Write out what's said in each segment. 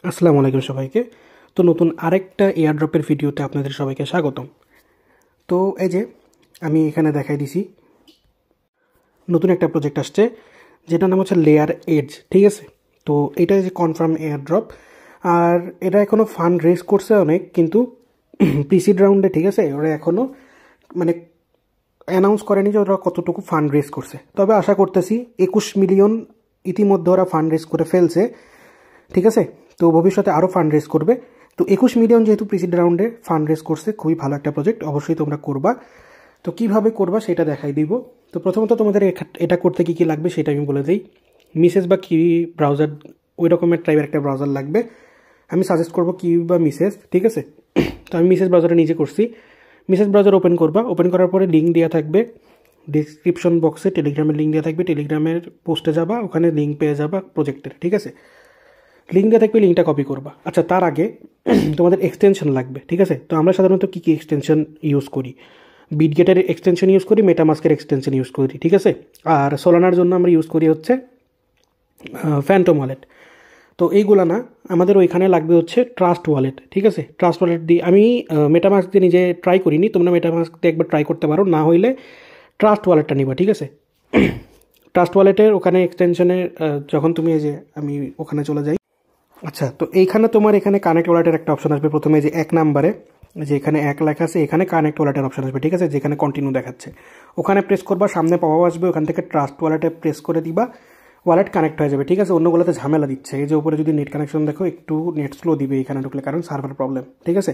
আসসালামু আলাইকুম সবাইকে। তো নতুন আরেকটা এয়ারড্রপের ভিডিওতে আপনাদের সবাইকে স্বাগতম। তো এই যে আমি এখানে দেখাই দিছি নতুন একটা প্রজেক্ট আসছে, যেটার নাম হচ্ছে লেয়ার এজ। ঠিক আছে, তো এটা যে কনফার্ম এয়ারড্রপ, আর এটা এখনও ফান্ড রেজ করছে অনেক, কিন্তু প্রিসিড রাউন্ডে, ঠিক আছে, ওরা এখনও মানে অ্যানাউন্স করেনি যে ওরা কতটুকু ফান্ড রেজ করছে। তবে আশা করতেছি 21 মিলিয়ন ইতিমধ্যে ওরা ফান্ড রেজ করে ফেলছে। ঠিক আছে, তো ভবিষ্যতে আরও ফান্ড রেজ করবে। তো 21 মিলিয়ন যেহেতু প্রিসিড রাউন্ডে ফান্ড রেজ করছে, খুবই ভালো একটা প্রজেক্ট, অবশ্যই তোমরা করবা। তো কীভাবে করবা সেটা দেখাই দিব। তো প্রথমত তোমাদের এটা করতে কী কী লাগবে সেটা আমি বলে দিই। মিসেস বা কিউই ব্রাউজার, ওই রকমের টাইপের একটা ব্রাউজার লাগবে। আমি সাজেস্ট করবো কিউই বা মিসেস। ঠিক আছে, তো আমি মিসেস ব্রাউজারে নিজে করছি। মিসেস ব্রাউজার ওপেন করবা, ওপেন করার পরে লিঙ্ক দেওয়া থাকবে ডিসক্রিপশন বক্সে, টেলিগ্রামের লিঙ্ক দেওয়া থাকবে, টেলিগ্রামের পোস্টে যাবা, ওখানে লিঙ্ক পেয়ে যাবা প্রজেক্টের। ঠিক আছে, লিঙ্ক দেওয়া থাকবে, লিঙ্কটা কপি করবা। আচ্ছা, তার আগে তোমাদের এক্সটেনশন লাগবে। ঠিক আছে, তো আমরা সাধারণত কী কী এক্সটেনশন ইউজ করি? বিটগেটের এক্সটেনশন ইউজ করি, মেটামাস্কের এক্সটেনশন ইউজ করি। ঠিক আছে, আর সোলানার জন্য আমরা ইউজ করি হচ্ছে ফ্যান্টম ওয়ালেট। তো এইগুলো না, আমাদের ওইখানে লাগবে হচ্ছে ট্রাস্ট ওয়ালেট। ঠিক আছে, ট্রাস্ট ওয়ালেট দিয়ে আমি মেটামাস্ক দিয়ে নিজে ট্রাই করিনি, তোমরা মেটামাস্ক দিয়ে একবার ট্রাই করতে পারো, না হইলে ট্রাস্ট ওয়ালেটটা নিবা। ঠিক আছে, ট্রাস্ট ওয়ালেটের ওখানে এক্সটেনশনে যখন তুমি এই যে আমি ওখানে চলে যাই। আচ্ছা, তো এইখানে তোমার এখানে কানেক্ট ওয়ালেটের একটা অপশন আসবে প্রথমে, যে 1 নাম্বারে, যে এখানে 1 লেখা আছে, এখানে কানেক্ট ওয়ালেটের অপশন আসবে। ঠিক আছে, যেখানে কন্টিনিউ দেখাচ্ছে ওখানে প্রেস করবা, সামনে পাওয়া আসবে, ওখান থেকে ট্রাস্ট ওয়ালেটে প্রেস করে দিবা, ওয়ালেট কানেক্ট হয়ে যাবে। ঠিক আছে, অন্যগুলোতে ঝামেলা দিচ্ছে, এই যে উপরে যদি নেট কানেকশন দেখো, একটু নেট স্লো দিবে এখানে ঢুকলে, কারণ সার্ভার প্রবলেম। ঠিক আছে,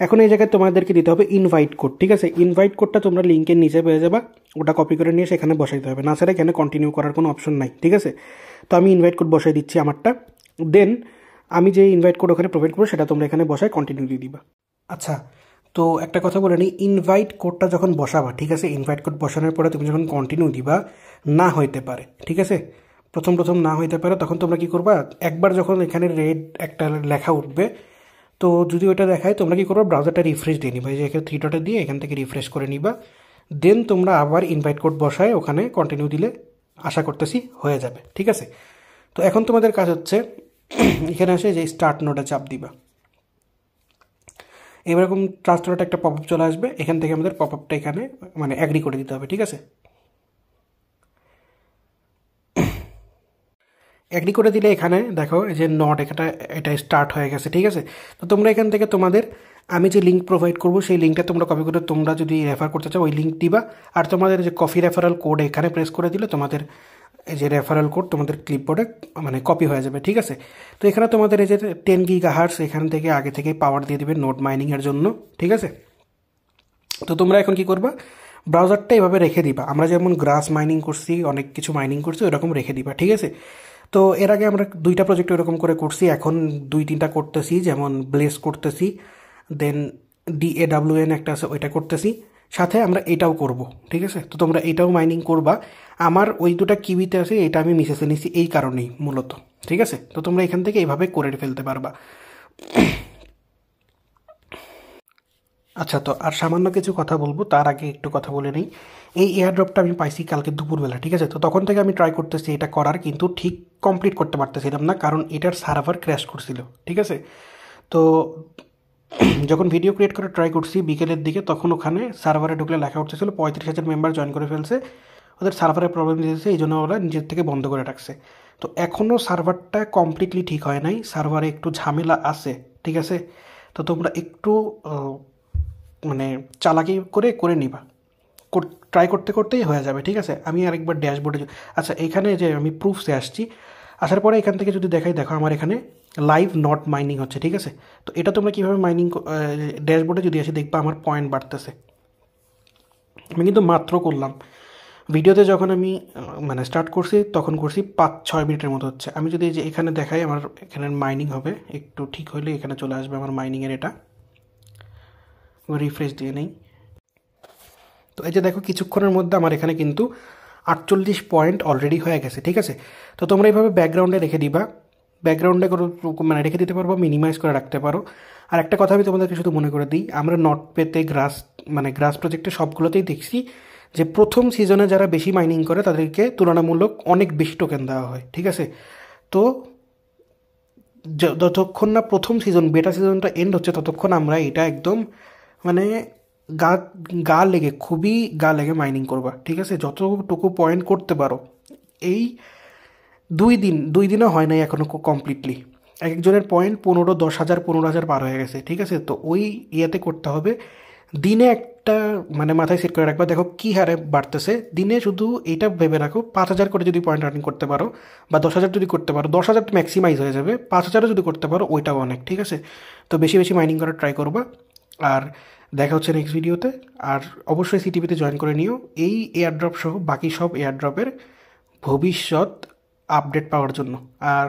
এখন এই জায়গায় তোমাদেরকে দিতে হবে ইনভাইট কোড। ঠিক আছে, ইনভাইট কোডটা তোমরা লিঙ্কের নিচে পেয়ে যাবা, ওটা কপি করে নিয়ে সেখানে বসাইতে হবে, না ছাড়া এখানে কন্টিনিউ করার কোনো অপশন নাই। ঠিক আছে, তো আমি ইনভাইট কোড বসাই দিচ্ছি আমারটা, দেন আমি যে ইনভাইট কোড ওখানে প্রোভাইড করবো সেটা তোমরা এখানে বসায় কন্টিনিউ দিয়ে দিবা। আচ্ছা, তো একটা কথা বলে নিই, ইনভাইট কোডটা যখন বসাবা, ঠিক আছে, ইনভাইট কোড বসানোর পরে তুমি যখন কন্টিনিউ দিবা, না হইতে পারে। ঠিক আছে, প্রথম প্রথম না হইতে পারে, তখন তোমরা কী করবা, একবার যখন এখানে রেড একটা লেখা উঠবে, তো যদি ওইটা দেখায়, তোমরা কী করবা, ব্রাউজারটা রিফ্রেশ দিয়ে নিবা, এই যে এখানে 3 ডটে দিয়ে এখান থেকে রিফ্রেশ করে নিবা, দেন তোমরা আবার ইনভাইট কোড বসায় ওখানে কন্টিনিউ দিলে আশা করতেছি হয়ে যাবে। ঠিক আছে, তো এখন তোমাদের কাজ হচ্ছে এখানে আসে যে স্টার্ট নোটে চাপ দিবা, এরকম ট্রাস্ট নোটে একটা পপ আপ চলে আসবে, এখান থেকে আমাদের পপ আপটা এখানে মানে অ্যাগ্রি করে দিতে হবে। ঠিক আছে, অ্যাগ্রি করে দিলে এখানে দেখো এই যে নট এটা স্টার্ট হয়ে গেছে। ঠিক আছে, তো তোমরা এখান থেকে তোমাদের আমি যে লিঙ্ক প্রোভাইড করবো সেই লিঙ্কটা তোমরা কপি করে, তোমরা যদি রেফার করতে চাও ওই লিঙ্ক দিবা, আর তোমাদের যে কপি রেফারেল কোড এখানে প্রেস করে দিলে তোমাদের এই যে রেফারেল কোড তোমাদের ক্লিপবোর্ডে মানে কপি হয়ে যাবে। ঠিক আছে, তো এখানে তোমাদের এই যে 10 গিগাহার্টজ এখান থেকে আগে থেকেই পাওয়ার দিয়ে দেবে নোড মাইনিংয়ের জন্য। ঠিক আছে, তো তোমরা এখন কি করবা, ব্রাউজারটা এভাবে রেখে দিবা, আমরা যেমন গ্রাস মাইনিং করছি, অনেক কিছু মাইনিং করছি, ওইরকম রেখে দিবা। ঠিক আছে, তো এর আগে আমরা 2টা প্রজেক্ট এরকম করে করছি, এখন 2-3টা করতেছি, যেমন ব্লেস করতেছি, দেন DAWN একটা আছে ওইটা করতেছি, সাথে আমরা এটাও করব। ঠিক আছে, তো তোমরা এটাও মাইনিং করবা। আমার ওই 2টা কিউইতে আছে, এটা আমি মিসেসে নিছি এই কারণেই মূলত। ঠিক আছে, তো তোমরা এখান থেকে এইভাবে করে ফেলতে পারবা। আচ্ছা, তো আর সামান্য কিছু কথা বলবো, তার আগে একটু কথা বলে নিই। এই এয়ারড্রপটা আমি পাইছি কালকে দুপুরবেলা। ঠিক আছে, তো তখন থেকে আমি ট্রাই করতেছি এটা করার, কিন্তু ঠিক কমপ্লিট করতে পারতেছিলাম না, কারণ এটার সার্ভার ক্র্যাশ করছিল। ঠিক আছে, তো যখন ভিডিও ক্রিয়েট করে ট্রাই করছি বিকেলের দিকে, তখন ওখানে সার্ভারে ঢুকলে লেখা উঠতেছিল 35,000 মেম্বার জয়েন করে ফেলছে, ওদের সার্ভারের প্রবলেম দিয়েছে, এই জন্য ওরা নিজের থেকে বন্ধ করে রাখছে। তো এখনও সার্ভারটা কমপ্লিটলি ঠিক হয় নাই, সার্ভারে একটু ঝামেলা আছে। ঠিক আছে, তো তোমরা একটু মানে চালাকি করে করে নিবা, ট্রাই করতে করতেই হয়ে যাবে। ঠিক আছে, আমি আরেকবার ড্যাশবোর্ডে, আচ্ছা এখানে যে আমি প্রুফসে আসছি, আসার পরে এখান থেকে যদি দেখাই, দেখো আমার এখানে লাইভ নট মাইনিং হচ্ছে। ঠিক আছে, তো এটা তোমরা কীভাবে মাইনিং, ড্যাশবোর্ডে যদি আসি দেখবা আমার পয়েন্ট বাড়তেছে। আমি কিন্তু মাত্র করলাম, ভিডিওতে যখন আমি মানে স্টার্ট করছি তখন করছি 5-6 মিনিটের মতো হচ্ছে। আমি যদি যে এখানে দেখাই, আমার এখানে মাইনিং হবে, একটু ঠিক হলে এখানে চলে আসবে আমার মাইনিংয়ের এটা, রিফ্রেশ দিয়ে নেই। তো এই যে দেখো কিছুক্ষণের মধ্যে আমার এখানে কিন্তু 48 পয়েন্ট অলরেডি হয়ে গেছে। ঠিক আছে, তো তোমরা এইভাবে ব্যাকগ্রাউন্ডে রেখে দিবা, ব্যাকগ্রাউন্ডে করে মানে রেখে দিতে পারবো, মিনিমাইজ করে রাখতে পারো। আর একটা কথা আমি তোমাদেরকে শুধু মনে করে দিই, আমরা নট পেতে গ্রাস প্রজেক্টে সবগুলোতেই দেখছি যে প্রথম সিজনে যারা বেশি মাইনিং করে তাদেরকে তুলনামূলক অনেক বেশি টোকেন দেওয়া হয়। ঠিক আছে, তো যতক্ষণ না প্রথম সিজন বেটা সিজনটা এন্ড হচ্ছে ততক্ষণ আমরা এটা একদম মানে গা গা লেগে খুবই গা লেগে মাইনিং করবা, ঠিক আছে? যতটুকু পয়েন্ট করতে পারো। এই 2 দিনও হয় নাই এখনও কমপ্লিটলি। এক একজনের পয়েন্ট 10,000 15,000 পার হয়ে গেছে, ঠিক আছে? তো ওই ইয়েতে করতে হবে। দিনে একটা মানে মাথায় সেট করে রাখবা, দেখো কী হারে বাড়তেছে। দিনে শুধু এটা ভেবে রাখো 5,000 করে যদি পয়েন্ট আর্নিং করতে পারো বা 10,000 যদি করতে পারো, 10,000 তো ম্যাক্সিমাইজ হয়ে যাবে, 5,000ও যদি করতে পারো ওইটাও অনেক, ঠিক আছে? তো বেশি বেশি মাইনিং করার ট্রাই করবা। আর দেখা হচ্ছে নেক্সট ভিডিওতে। আর অবশ্যই সিটিভিতে জয়েন করে নিও এই এয়ারড্রপ সহ বাকি সব এয়ারড্রপের ভবিষ্যৎ আপডেট পাওয়ার জন্য। আর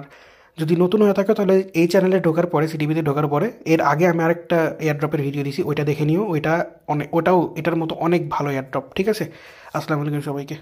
যদি নতুন হয়ে থাকে তাহলে এই চ্যানেলে ঢোকার পরে, সিটিভিতে ঢোকার পরে এর আগে আমি আরেকটা এয়ারড্রপের ভিডিও দিয়েছি, ওইটা দেখে নিও। ওইটাও এটার মতো অনেক ভালো এয়ারড্রপ, ঠিক আছে? আসসালামু আলাইকুম সবাইকে।